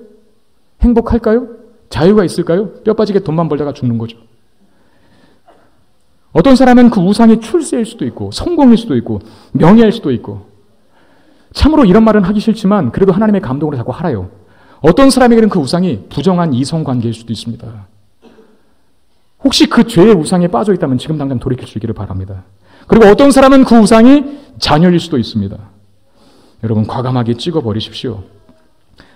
행복할까요? 자유가 있을까요? 뼈 빠지게 돈만 벌다가 죽는 거죠. 어떤 사람은 그 우상이 출세일 수도 있고 성공일 수도 있고 명예일 수도 있고, 참으로 이런 말은 하기 싫지만 그래도 하나님의 감동으로 자꾸 하라요. 어떤 사람에게는 그 우상이 부정한 이성관계일 수도 있습니다. 혹시 그 죄의 우상에 빠져 있다면 지금 당장 돌이킬 수 있기를 바랍니다. 그리고 어떤 사람은 그 우상이 자녀일 수도 있습니다. 여러분, 과감하게 찍어버리십시오.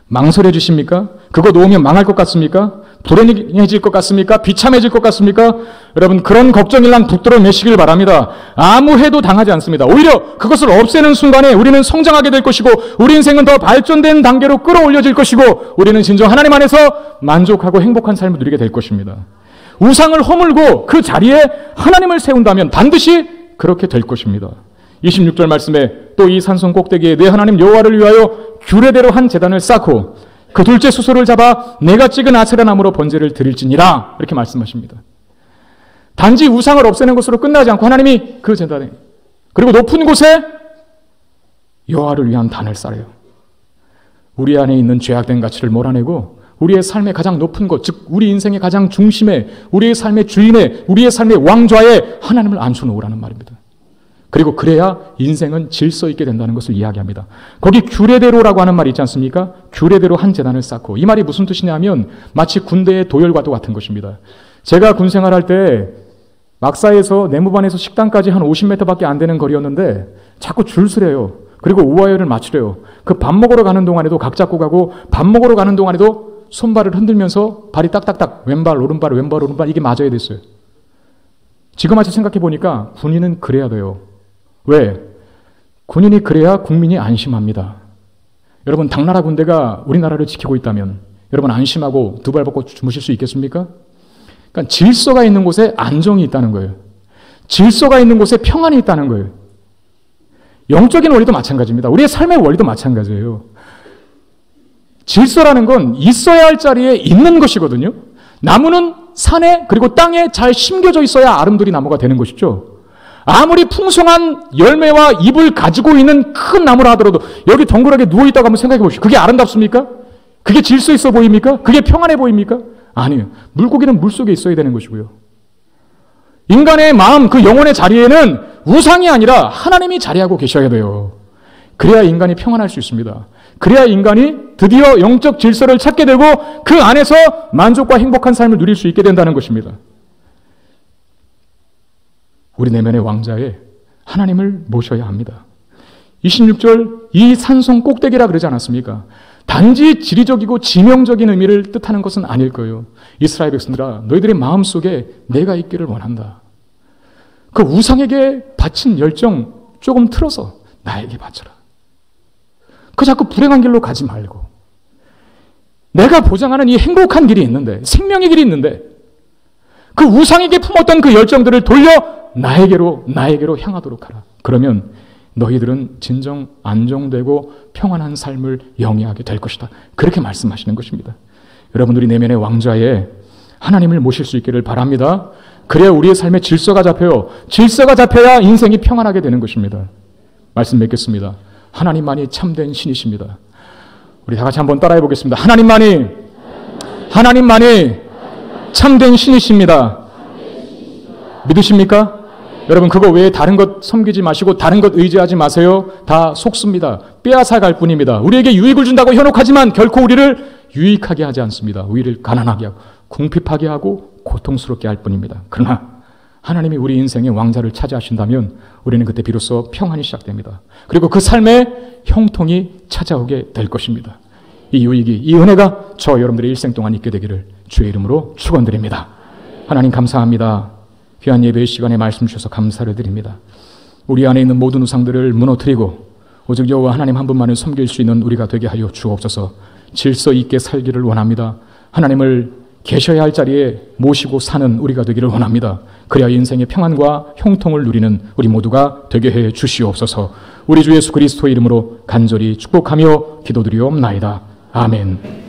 망설여지십니까? 그거 놓으면 망할 것 같습니까? 불행해질 것 같습니까? 비참해질 것 같습니까? 여러분, 그런 걱정일랑 붙들어 매시길 바랍니다. 아무 해도 당하지 않습니다. 오히려 그것을 없애는 순간에 우리는 성장하게 될 것이고 우리 인생은 더 발전된 단계로 끌어올려질 것이고 우리는 진정 하나님 안에서 만족하고 행복한 삶을 누리게 될 것입니다. 우상을 허물고 그 자리에 하나님을 세운다면 반드시 그렇게 될 것입니다. 26절 말씀에 또 이 산성 꼭대기에 내 하나님 여호와를 위하여 규례대로 한 제단을 쌓고 그 둘째 수소를 잡아 내가 찍은 아세라 나무로 번제를 드릴지니라, 이렇게 말씀하십니다. 단지 우상을 없애는 것으로 끝나지 않고 하나님이 그 제단에, 그리고 높은 곳에 여호와를 위한 단을 쌓아요. 우리 안에 있는 죄악된 가치를 몰아내고 우리의 삶의 가장 높은 곳, 즉 우리 인생의 가장 중심에, 우리의 삶의 주인에, 우리의 삶의 왕좌에 하나님을 앉혀놓으라는 말입니다. 그리고 그래야 인생은 질서 있게 된다는 것을 이야기합니다. 거기 규례대로라고 하는 말이 있지 않습니까? 규례대로 한 제단을 쌓고, 이 말이 무슨 뜻이냐면 마치 군대의 도열과도 같은 것입니다. 제가 군 생활할 때 막사에서 내무반에서 식당까지 한 50m밖에 안 되는 거리였는데 자꾸 줄 서래요. 그리고 우화열을 맞추래요. 그 밥 먹으러 가는 동안에도 각 잡고 가고, 밥 먹으러 가는 동안에도 손발을 흔들면서 발이 딱딱딱, 왼발 오른발 왼발 오른발 이게 맞아야 됐어요. 지금 와서 생각해 보니까 군인은 그래야 돼요. 왜? 군인이 그래야 국민이 안심합니다. 여러분, 당나라 군대가 우리나라를 지키고 있다면 여러분 안심하고 두 발 벗고 주무실 수 있겠습니까? 그러니까 질서가 있는 곳에 안정이 있다는 거예요. 질서가 있는 곳에 평안이 있다는 거예요. 영적인 원리도 마찬가지입니다. 우리의 삶의 원리도 마찬가지예요. 질서라는 건 있어야 할 자리에 있는 것이거든요. 나무는 산에 그리고 땅에 잘 심겨져 있어야 아름드리 나무가 되는 것이죠. 아무리 풍성한 열매와 잎을 가지고 있는 큰 나무라 하더라도 여기 덩그러게 누워있다고 한번 생각해 보십시오. 그게 아름답습니까? 그게 질서 있어 보입니까? 그게 평안해 보입니까? 아니에요. 물고기는 물속에 있어야 되는 것이고요. 인간의 마음, 그 영혼의 자리에는 우상이 아니라 하나님이 자리하고 계셔야 돼요. 그래야 인간이 평안할 수 있습니다. 그래야 인간이 드디어 영적 질서를 찾게 되고 그 안에서 만족과 행복한 삶을 누릴 수 있게 된다는 것입니다. 우리 내면의 왕자에 하나님을 모셔야 합니다. 26절 이 산성 꼭대기라 그러지 않았습니까? 단지 지리적이고 지명적인 의미를 뜻하는 것은 아닐 거예요. 이스라엘 백성들아 너희들의 마음속에 내가 있기를 원한다. 그 우상에게 바친 열정 조금 틀어서 나에게 바쳐라. 그 자꾸 불행한 길로 가지 말고 내가 보장하는 이 행복한 길이 있는데 생명의 길이 있는데 그 우상에게 품었던 그 열정들을 돌려 나에게로 향하도록 하라. 그러면 너희들은 진정 안정되고 평안한 삶을 영위하게 될 것이다. 그렇게 말씀하시는 것입니다. 여러분 우리 내면의 왕좌에 하나님을 모실 수 있기를 바랍니다. 그래야 우리의 삶에 질서가 잡혀요. 질서가 잡혀야 인생이 평안하게 되는 것입니다. 말씀 맺겠습니다. 하나님만이 참된 신이십니다. 우리 다 같이 한번 따라해 보겠습니다. 하나님만이 참된 신이십니다. 믿으십니까? 여러분 그거 외에 다른 것 섬기지 마시고 다른 것 의지하지 마세요. 다 속습니다. 빼앗아갈 뿐입니다. 우리에게 유익을 준다고 현혹하지만 결코 우리를 유익하게 하지 않습니다. 우리를 가난하게 하고 궁핍하게 하고 고통스럽게 할 뿐입니다. 그러나 하나님이 우리 인생의 왕자를 차지하신다면 우리는 그때 비로소 평안이 시작됩니다. 그리고 그 삶에 형통이 찾아오게 될 것입니다. 이 유익이, 이 은혜가 저와 여러분들의 일생 동안 있게 되기를 주의 이름으로 축원드립니다. 하나님 감사합니다. 귀한 예배의 시간에 말씀 주셔서 감사를 드립니다. 우리 안에 있는 모든 우상들을 무너뜨리고 오직 여호와 하나님 한 분만을 섬길 수 있는 우리가 되게 하여 주옵소서. 질서 있게 살기를 원합니다. 하나님을 계셔야 할 자리에 모시고 사는 우리가 되기를 원합니다. 그래야 인생의 평안과 형통을 누리는 우리 모두가 되게 해 주시옵소서. 우리 주 예수 그리스도의 이름으로 간절히 축복하며 기도드리옵나이다. 아멘.